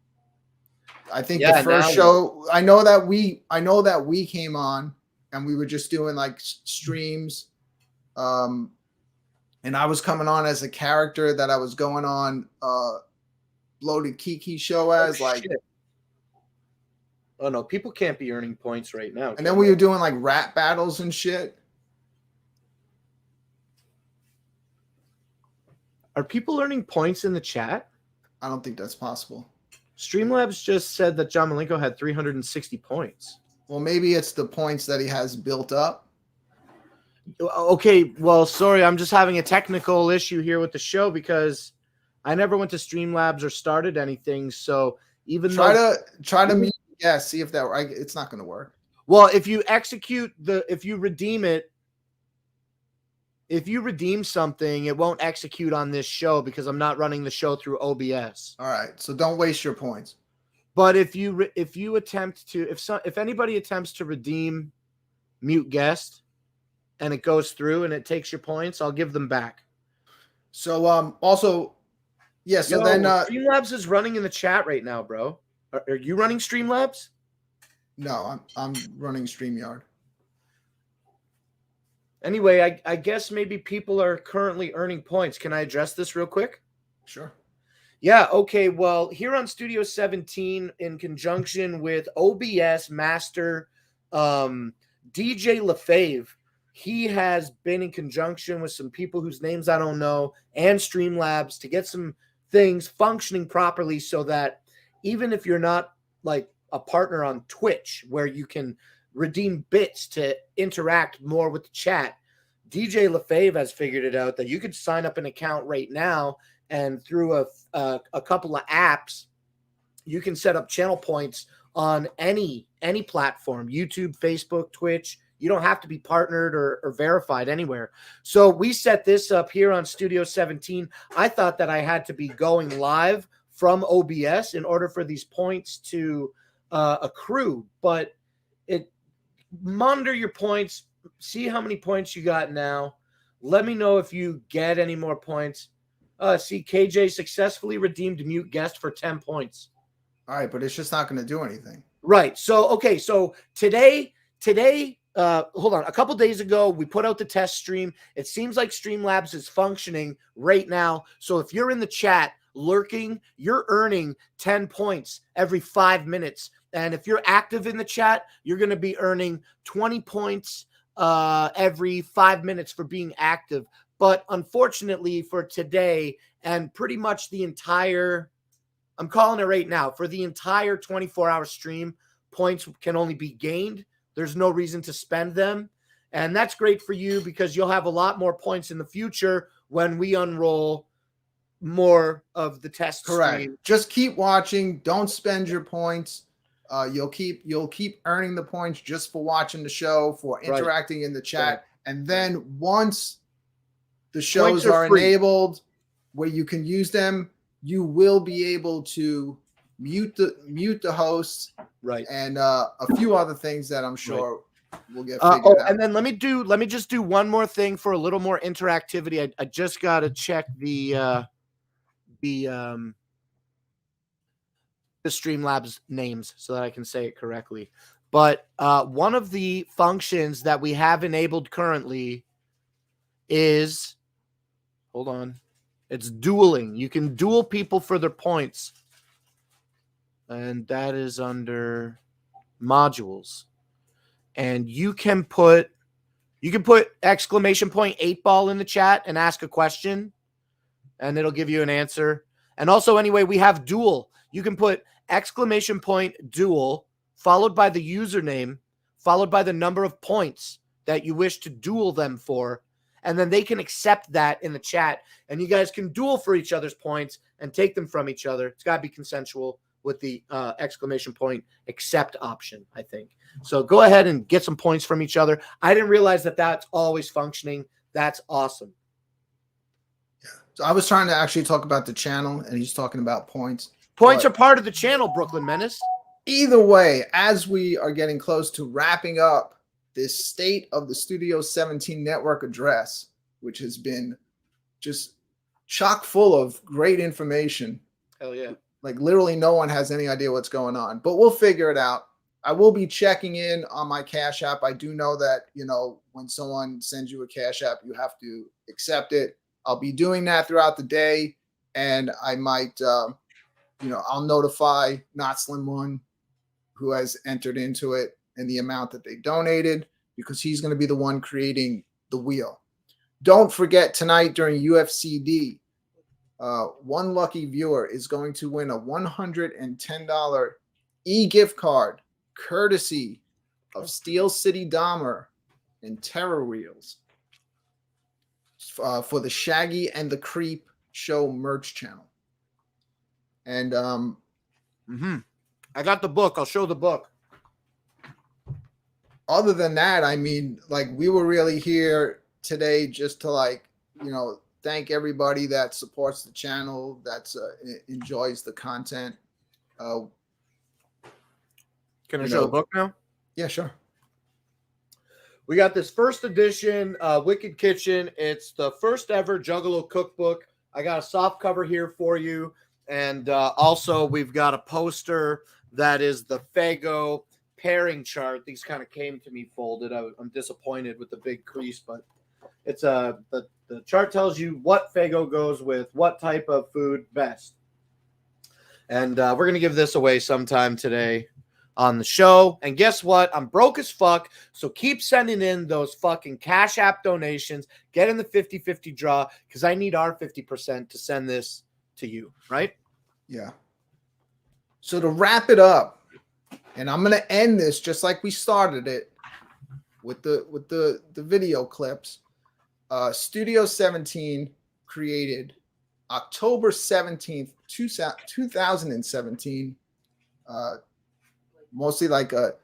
I think the first show I know that we came on and we were just doing like streams, and I was coming on as a character that I was going on Bloated Kiki show as shit. Oh no, people can't be earning points right now. And then we were doing like rap battles and shit. Are people earning points in the chat? I don't think that's possible. Streamlabs just said that John Malenko had 360 points. Well, maybe it's the points that he has built up. Okay, well, sorry, I'm just having a technical issue here with the show because I never went to Streamlabs or started anything. So even try to mute. Yeah, see if that it's not going to work. Well, if you redeem something, it won't execute on this show because I'm not running the show through OBS. All right, so don't waste your points. But if anybody attempts to redeem mute guest and it goes through and it takes your points, I'll give them back. So also, yeah. So then Streamlabs is running in the chat right now, bro. Are you running Streamlabs? No, I'm running StreamYard. Anyway, I guess maybe people are currently earning points. Can I address this real quick? Sure. Yeah, okay. Well, here on Studio 17, in conjunction with OBS master DJ LaFave, he has been in conjunction with some people whose names I don't know and Streamlabs to get some things functioning properly so that even if you're not like a partner on Twitch where you can redeem bits to interact more with the chat, DJ LaFave has figured it out that you could sign up an account right now and through a couple of apps, you can set up channel points on any platform, YouTube, Facebook, Twitch. You don't have to be partnered or verified anywhere. So we set this up here on Studio 17. I thought that I had to be going live from OBS in order for these points to accrue, but monitor your points, see how many points you got now. Let me know if you get any more points. See, KJ successfully redeemed mute guest for 10 points. All right, but it's just not going to do anything. Right. So, okay. So today, hold on. A couple days ago, we put out the test stream. It seems like Streamlabs is functioning right now. So if you're in the chat lurking, you're earning 10 points every 5 minutes. And if you're active in the chat, you're going to be earning 20 points every 5 minutes for being active. But unfortunately for today and pretty much the entire, I'm calling it right now, for the entire 24-hour stream, points can only be gained. There's no reason to spend them. And that's great for you because you'll have a lot more points in the future when we unroll more of the test Correct. stream. Just keep watching. Don't spend your points. You'll keep earning the points just for watching the show, for interacting in the chat. Right. And then once the shows Points are free. enabled where you can use them, you will be able to mute the hosts, right? And a few other things that I'm sure will get figured out. And then let me just do one more thing for a little more interactivity. I just got to check the Streamlabs names so that I can say it correctly. But one of the functions that we have enabled currently is, hold on, it's dueling. You can duel people for their points. And that is under modules. And you can put exclamation point 8 ball in the chat and ask a question, and it'll give you an answer. And also, anyway, we have duel. You can put exclamation point duel followed by the username, followed by the number of points that you wish to duel them for. And then they can accept that in the chat. And you guys can duel for each other's points and take them from each other. It's got to be consensual with the exclamation point accept option, I think. So go ahead and get some points from each other. I didn't realize that that's always functioning. That's awesome. Yeah. So I was trying to actually talk about the channel, and he's talking about points. Points are part of the channel, BklynMenace. Either way, as we are getting close to wrapping up this State of the Studio 17 Network address, which has been just chock full of great information. Hell yeah. Like literally no one has any idea what's going on, but we'll figure it out. I will be checking in on my Cash App. I do know that, when someone sends you a Cash App, you have to accept it. I'll be doing that throughout the day, and I might, I'll notify Notslim1 who has entered into it and the amount that they donated, because he's going to be the one creating the wheel. Don't forget tonight during UFCD, one lucky viewer is going to win a $110 e-gift card courtesy of Steel City Dahmer and Terror Wheels for the Shaggy and the Creep show merch channel. And I got the book. I'll show the book. Other than that, I mean, like, we were really here today just to thank everybody that supports the channel, that enjoys the content. Can I show the book now? Yeah, sure. We got this first edition Wicked Kitchen. It's the first ever Juggalo cookbook. I got a soft cover here for you. And also we've got a poster that is the Fago pairing chart. These kind of came to me folded. I'm disappointed with the big crease, but it's the chart tells you what Fago goes with what type of food best. And we're going to give this away sometime today on the show. And guess what? I'm broke as fuck. So keep sending in those fucking Cash App donations. Get in the 50-50 draw because I need our 50% to send this to you, right? Yeah. So to wrap it up, and I'm going to end this just like we started it with the video clips. Studio 17 created October 17th, 2017, mostly like the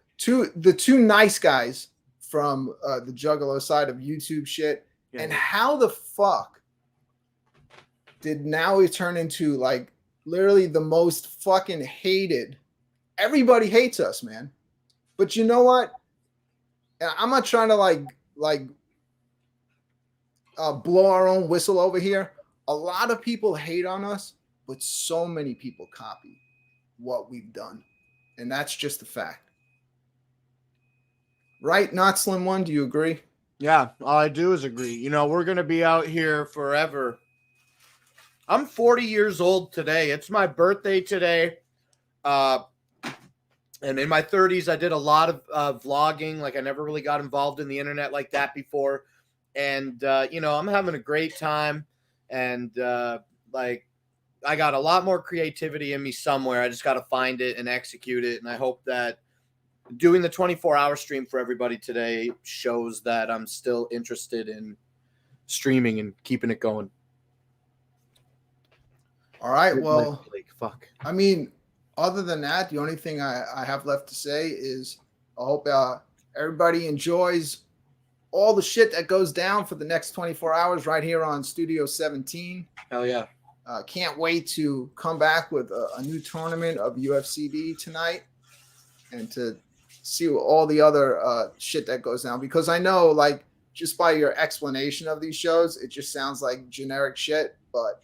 two nice guys from the Juggalo side of YouTube shit. Yeah. And how the fuck did now we turn into like literally the most fucking hated? Everybody hates us, man. But you know what? And I'm not trying to like blow our own whistle over here. A lot of people hate on us, but so many people copy what we've done. And that's just a fact. Right, Notslim1, do you agree? Yeah, all I do is agree. You know, we're going to be out here forever. I'm 40 years old today. It's my birthday today. And in my 30s, I did a lot of vlogging. Like, I never really got involved in the internet like that before. And, you know, I'm having a great time. And, like, I got a lot more creativity in me somewhere. I just got to find it and execute it. And I hope that doing the 24-hour stream for everybody today shows that I'm still interested in streaming and keeping it going. All right. Well, fuck. I mean, other than that, the only thing I have left to say is I hope everybody enjoys all the shit that goes down for the next 24 hours right here on Studio 17. Hell yeah. Can't wait to come back with a new tournament of UFCD tonight and to see all the other shit that goes down, because I know, like, just by your explanation of these shows, it just sounds like generic shit, but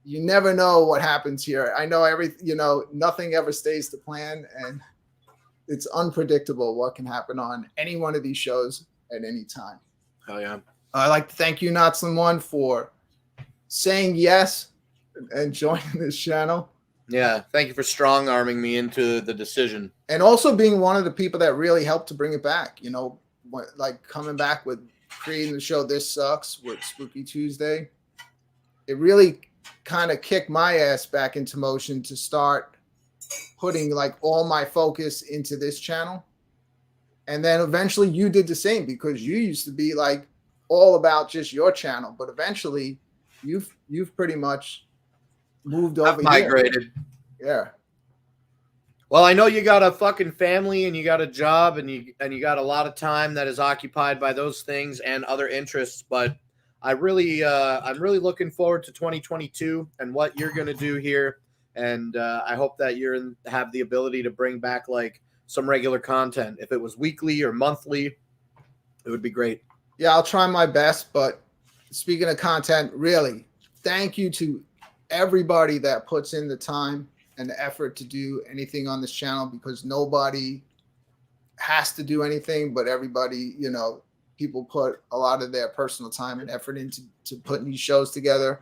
you never know what happens here. I know nothing ever stays to plan, and it's unpredictable what can happen on any one of these shows at any time. Hell yeah. I'd like to thank you, Notslim1, for saying yes and joining this channel. Yeah, thank you for strong arming me into the decision. And also being one of the people that really helped to bring it back, you know, like coming back with creating the show This Sucks with Spooky Tuesday. It really kind of kicked my ass back into motion to start putting like all my focus into this channel. And then eventually you did the same, because you used to be like all about just your channel, but eventually you've pretty much moved over. I've migrated. Yeah. Well, I know you got a fucking family and you got a job and you got a lot of time that is occupied by those things and other interests, but I'm really looking forward to 2022 and what you're going to do here. And I hope that have the ability to bring back like some regular content. If it was weekly or monthly, it would be great. Yeah, I'll try my best. But speaking of content, really, thank you to everybody that puts in the time and the effort to do anything on this channel, because nobody has to do anything, but everybody, you know, people put a lot of their personal time and effort into putting these shows together,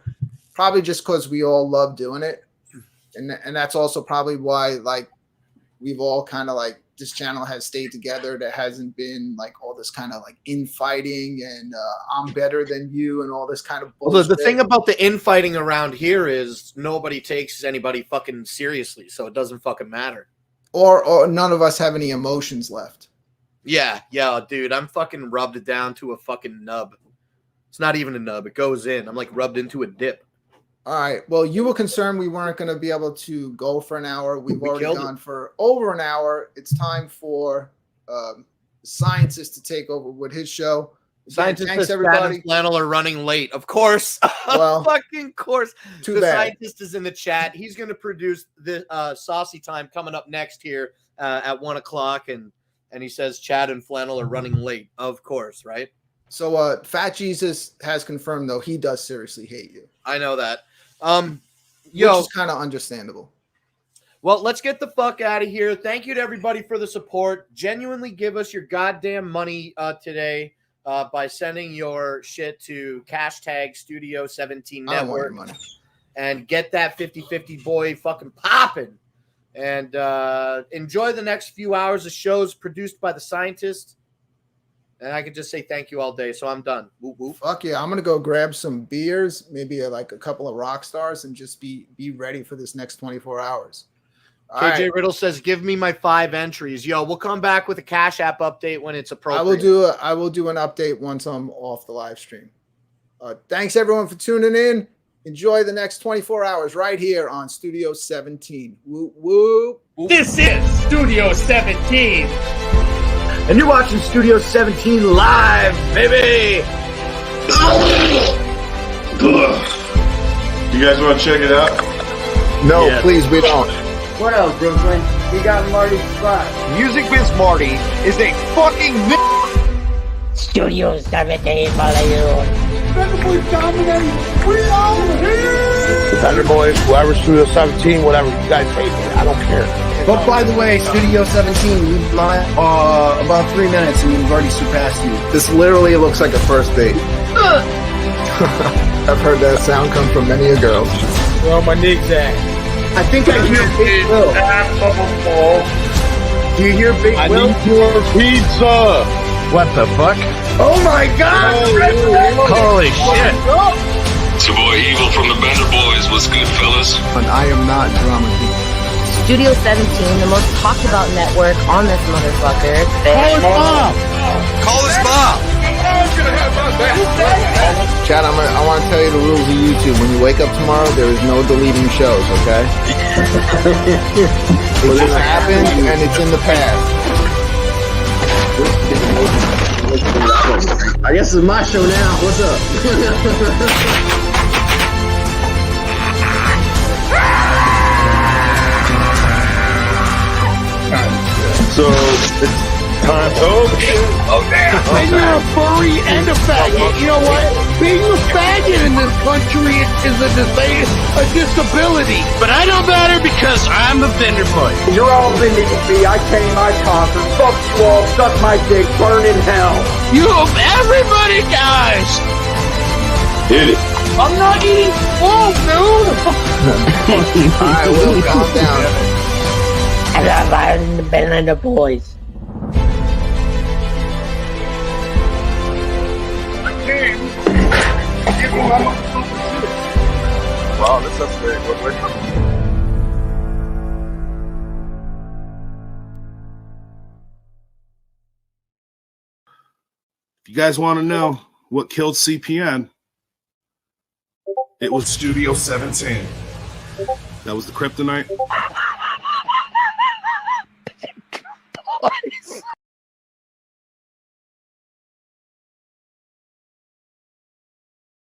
probably just because we all love doing it. And that's also probably why, like, we've all kind of like, this channel has stayed together. There hasn't been like all this kind of like infighting and I'm better than you and all this kind of bullshit. Well, the thing about the infighting around here is nobody takes anybody fucking seriously, so it doesn't fucking matter. Or none of us have any emotions left. Yeah, dude, I'm fucking rubbed down to a fucking nub. It's not even a nub. It goes in. I'm like rubbed into a dip. All right. Well, you were concerned we weren't going to be able to go for an hour. We've already gone for over an hour. It's time for Scientist to take over with his show. Scientist, thanks everybody. And Flannel are running late, of course. Well, fucking course. Too bad. Scientist is in the chat. He's going to produce the Saucy Time coming up next here at 1 o'clock, and he says Chad and Flannel are running late. Of course, right? So Fat Jesus has confirmed, though, he does seriously hate you. I know that. Which is kind of understandable. Well, let's get the fuck out of here. Thank you to everybody for the support. Genuinely give us your goddamn money today by sending your shit to hashtag Studio 17 Network and get that 50-50 boy fucking popping. And enjoy the next few hours of shows produced by the Scientist. And I could just say thank you all day, so I'm done. Whoop, whoop. Fuck yeah, I'm gonna go grab some beers, maybe like a couple of rock stars, and just be ready for this next 24 hours. All KJ right. Riddle says, "Give me my 5 entries." Yo, we'll come back with a Cash App update when it's appropriate. I will do an update once I'm off the live stream. Thanks everyone for tuning in. Enjoy the next 24 hours right here on Studio 17. Woo woo. This is Studio 17. And you're watching Studio 17 live, baby. You guys want to check it out? No, Yeah. please, we don't. What up, Brooklyn? We got Marty's spot. Music Biz Marty is a fucking Studio 17, Bollywood. Thunder Boys, whoever Studio 17, whatever you guys hate me, I don't care. But by the way, Studio 17, you've lied about 3 minutes and we've already surpassed you. This literally looks like a first date. I've heard that sound come from many a girl. Well, my nick's at. I think I hear Big Will. Do you hear Big Will? need your pizza. What the fuck? Oh my God! Holy shit. It's your boy Evil from the Bender Boys. What's good, fellas? And I am not drama king. Studio 17, the most talked about network on this motherfucker. Call us Bob. Chad, I want to tell you the rules of YouTube. When you wake up tomorrow, there is no deleting shows, okay? It just happened, and it's in the past. I guess it's my show now. What's up? So it's time. Oh damn! And you're a furry and a faggot. You know what? Being a faggot in this country is a disability. But I know better because I'm a Bender boy. You're all beneath me. I came, I conquered. Fuck you all. Suck my dick. Burn in hell. You hope everybody dies. Hit it. I'm not eating food, dude. All right, Will, calm down. And I'm the Banana Boys. Wow, this is very good. If you guys want to know what killed CPN, it was Studio 17. That was the kryptonite.